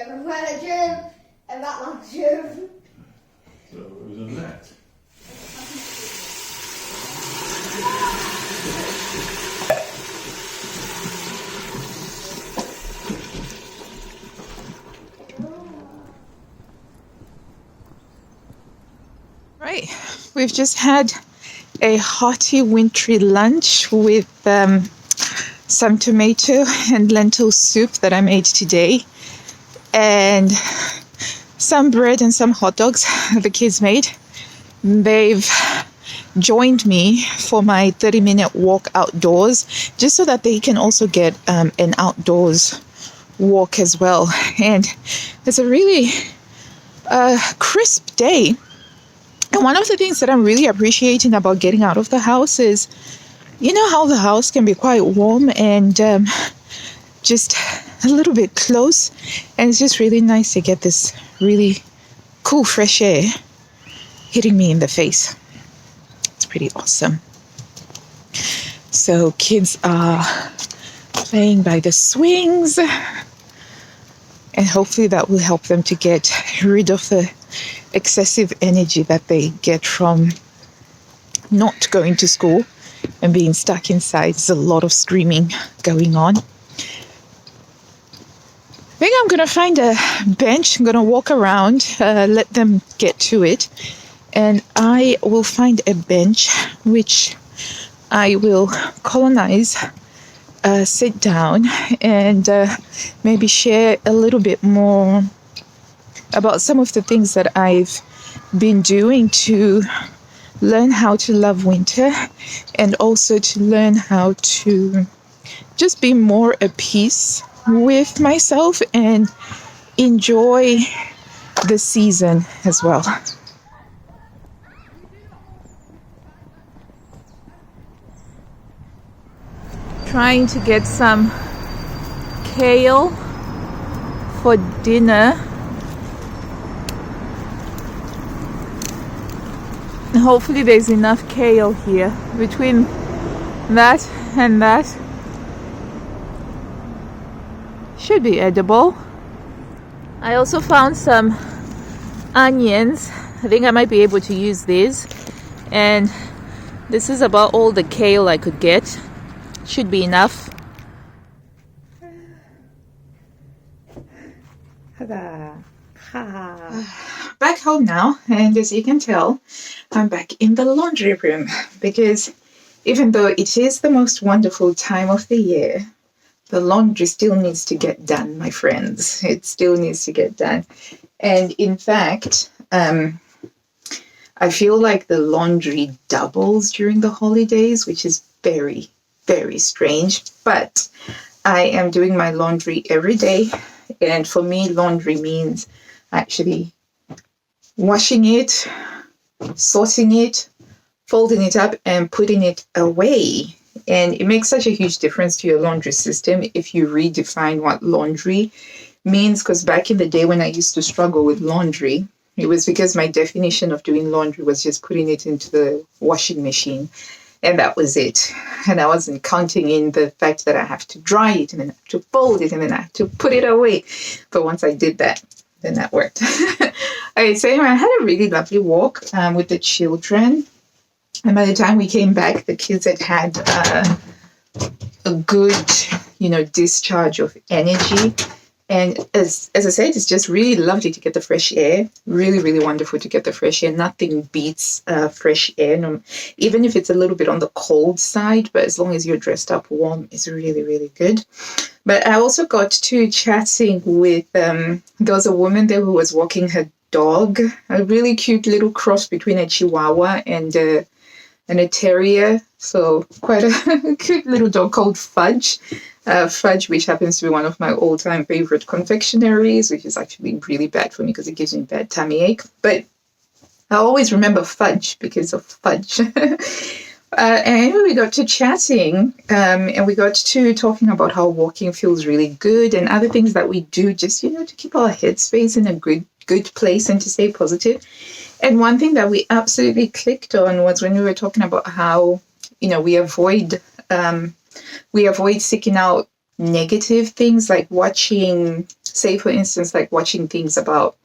And when I drove, and that man drove. So it was a net. Right, we've just had a hearty wintry lunch with some tomato and lentil soup that I made today, and some bread and some hot dogs the kids made. They've joined me for my 30-minute walk outdoors, just so that they can also get an outdoors walk as well. And it's a really crisp day. And one of the things that I'm really appreciating about getting out of the house is, you know how the house can be quite warm and just a little bit close, and it's just really nice to get this really cool fresh air hitting me in the face. It's pretty awesome. So kids are playing by the swings, and hopefully that will help them to get rid of the excessive energy that they get from not going to school and being stuck inside. There's a lot of screaming going on. I think I'm going to find a bench. I'm going to walk around, let them get to it. And I will find a bench which I will colonize, sit down, and maybe share a little bit more about some of the things that I've been doing to learn how to love winter, and also to learn how to just be more at peace with myself and enjoy the season as well. Trying to get some kale for dinner. Hopefully there's enough kale here. Between that and that, should be edible. I also found some onions. I think I might be able to use these. And this is about all the kale I could get. Should be enough. Back home now, and as you can tell, I'm back in the laundry room, because even though it is the most wonderful time of the year, the laundry still needs to get done, my friends. It still needs to get done. And in fact, I feel like the laundry doubles during the holidays, which is very, very strange. But I am doing my laundry every day. And for me, laundry means actually washing it, sorting it, folding it up, and putting it away. And it makes such a huge difference to your laundry system if you redefine what laundry means. Because back in the day when I used to struggle with laundry, it was because my definition of doing laundry was just putting it into the washing machine. And that was it. And I wasn't counting in the fact that I have to dry it, and then I have to fold it, and then I have to put it away. But once I did that, then that worked. Okay, so anyway, I had a really lovely walk with the children. And by the time we came back, the kids had a good, discharge of energy. And as I said, it's just really lovely to get the fresh air. Really, really wonderful to get the fresh air. Nothing beats fresh air, even if it's a little bit on the cold side. But as long as you're dressed up warm, it's really, really good. But I also got to chatting with, there was a woman there who was walking her dog, a really cute little cross between a Chihuahua and a terrier. So quite a cute little dog called Fudge. Fudge, which happens to be one of my all-time favorite confectionaries, which is actually really bad for me because it gives me bad tummy ache. But I always remember Fudge because of Fudge. And anyway, we got to chatting, and we got to talking about how walking feels really good, and other things that we do just, to keep our headspace in a good place and to stay positive. And one thing that we absolutely clicked on was when we were talking about how, we avoid seeking out negative things, like watching, say for instance, like watching things about,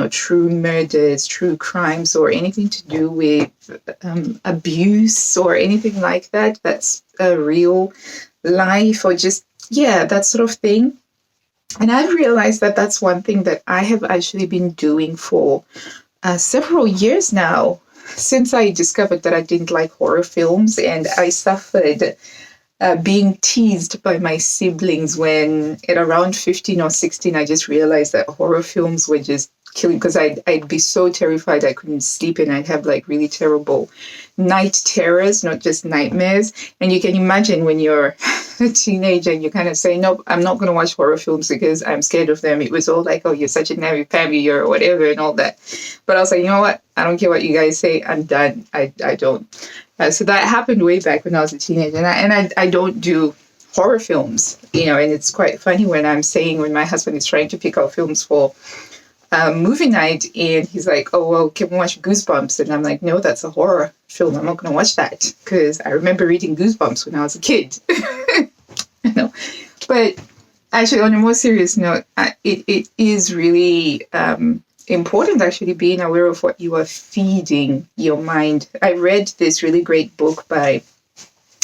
true murders, true crimes, or anything to do with abuse or anything like that, that's a real life, or just, yeah, that sort of thing. And I've realized that that's one thing that I have actually been doing for several years now, since I discovered that I didn't like horror films, and I suffered being teased by my siblings when at around 15 or 16, I just realized that horror films were just killing, because I'd be so terrified I couldn't sleep, and I'd have like really terrible night terrors, not just nightmares. And you can imagine when you're a teenager and you kind of say, nope, I'm not going to watch horror films because I'm scared of them. It was all like, oh, you're such a naive family or whatever and all that. But I was like, you know what? I don't care what you guys say. I'm done. I don't. So that happened way back when I was a teenager. And I don't do horror films, and it's quite funny when my husband is trying to pick out films for movie night, and he's like, oh, well, can we watch Goosebumps? And I'm like, no, that's a horror film. I'm not going to watch that, because I remember reading Goosebumps when I was a kid. But actually, on a more serious note, it is really important, actually, being aware of what you are feeding your mind. I read this really great book by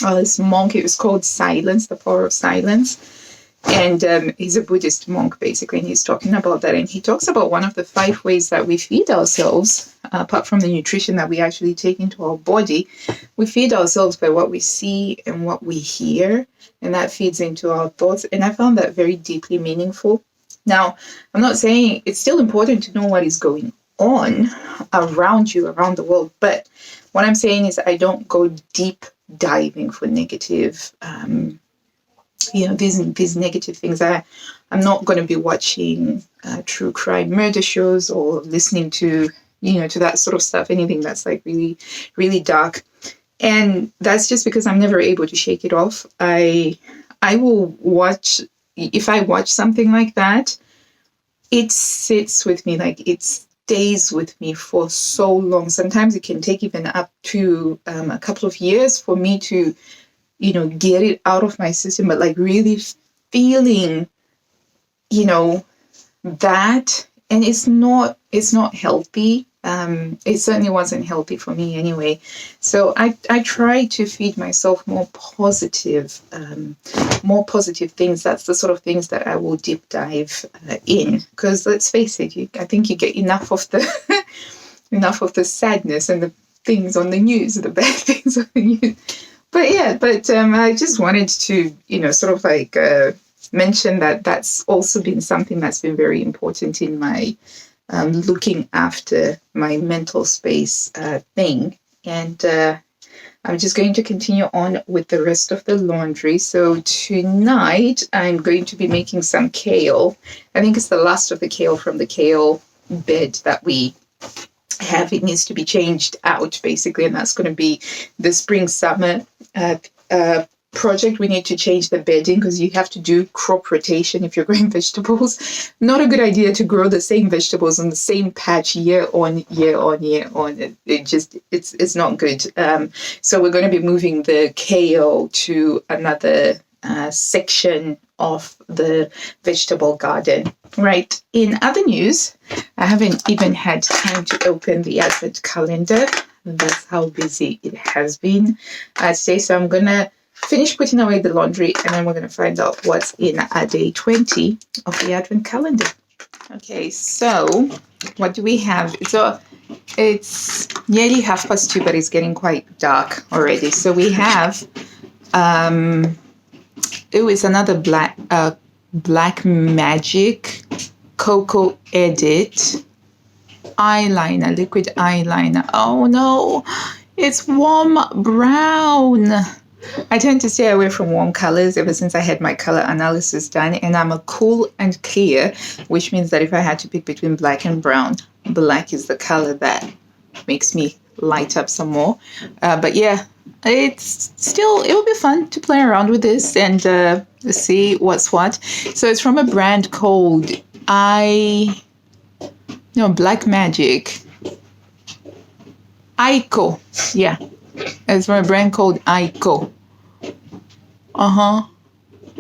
this monk. It was called Silence, The Power of Silence. And he's a Buddhist monk, basically, and he's talking about that. And he talks about one of the 5 ways that we feed ourselves, apart from the nutrition that we actually take into our body. We feed ourselves by what we see and what we hear, and that feeds into our thoughts. And I found that very deeply meaningful. Now, I'm not saying it's still important to know what is going on around you, around the world, but what I'm saying is I don't go deep diving for negative these negative things. I'm not going to be watching true crime murder shows or listening to to that sort of stuff, anything that's like really, really dark. And that's just because I'm never able to shake it off. I will watch, if I watch something like that, it sits with me, like it stays with me for so long. Sometimes it can take even up to a couple of years for me to get it out of my system, but like really feeling, that, and it's not healthy. It certainly wasn't healthy for me anyway. So I try to feed myself more positive things. That's the sort of things that I will deep dive in, because let's face it, I think you get enough of the sadness and the things on the news, the bad things on the news. But I just wanted to, sort of like mention that that's also been something that's been very important in my looking after my mental space thing. And I'm just going to continue on with the rest of the laundry. So tonight I'm going to be making some kale. I think it's the last of the kale from the kale bed that we have. It needs to be changed out, basically, and that's going to be the spring summer project. We need to change the bedding because you have to do crop rotation if you're growing vegetables. Not a good idea to grow the same vegetables on the same patch year on year on year on. It's not good. So we're going to be moving the kale to another section of the vegetable garden. Right. In other news, I haven't even had time to open the advent calendar. That's how busy it has been today. So I'm going to finish putting away the laundry, and then we're going to find out what's in day 20 of the advent calendar. Okay, so what do we have? So it's nearly 2:30, but it's getting quite dark already. So we have it's another Black Magic Cocoa Edit eyeliner, liquid eyeliner. Oh no, it's warm brown. I tend to stay away from warm colors ever since I had my color analysis done, and I'm a cool and clear, which means that if I had to pick between black and brown, black is the color that makes me light up some more. But yeah, it will be fun to play around with this and see what's what. So it's from a brand called Black Magic Aiko. Yeah, it's from a brand called Aiko.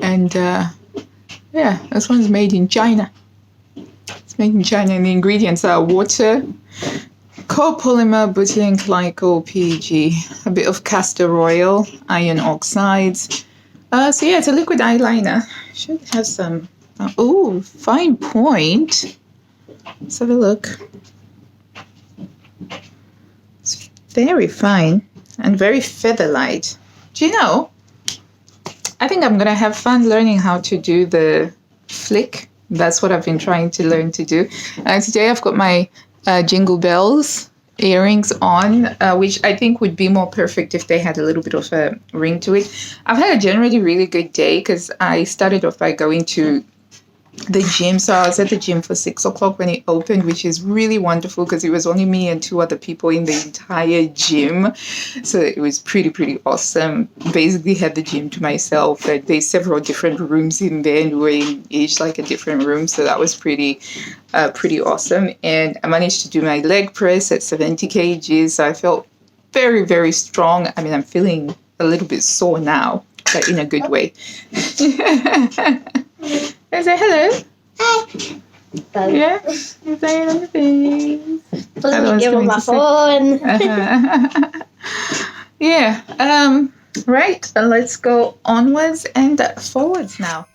And yeah, this one's made in China. It's made in China, and the ingredients are water, copolymer, butane glycol, PEG, a bit of castor oil, iron oxides. So yeah, it's a liquid eyeliner. Should have some. Oh, fine point. Let's have a look. It's very fine and very feather light. Do you know? I think I'm gonna have fun learning how to do the flick. That's what I've been trying to learn to do. Today I've got my Jingle Bells earrings on, which I think would be more perfect if they had a little bit of a ring to it. I've had a generally really good day because I started off by going to the gym. So I was at the gym for 6 o'clock when it opened, which is really wonderful because it was only me and 2 other people in the entire gym. So it was pretty awesome. Basically had the gym to myself. There's several different rooms in there, and we were in each like a different room. So that was pretty awesome. And I managed to do my leg press at 70 kgs. So I felt very strong. I mean, I'm feeling a little bit sore now, but in a good way. Say hello. Hi. Yeah, you're saying anything. Let me give him my phone. Yeah. Right. Let's go onwards and forwards now.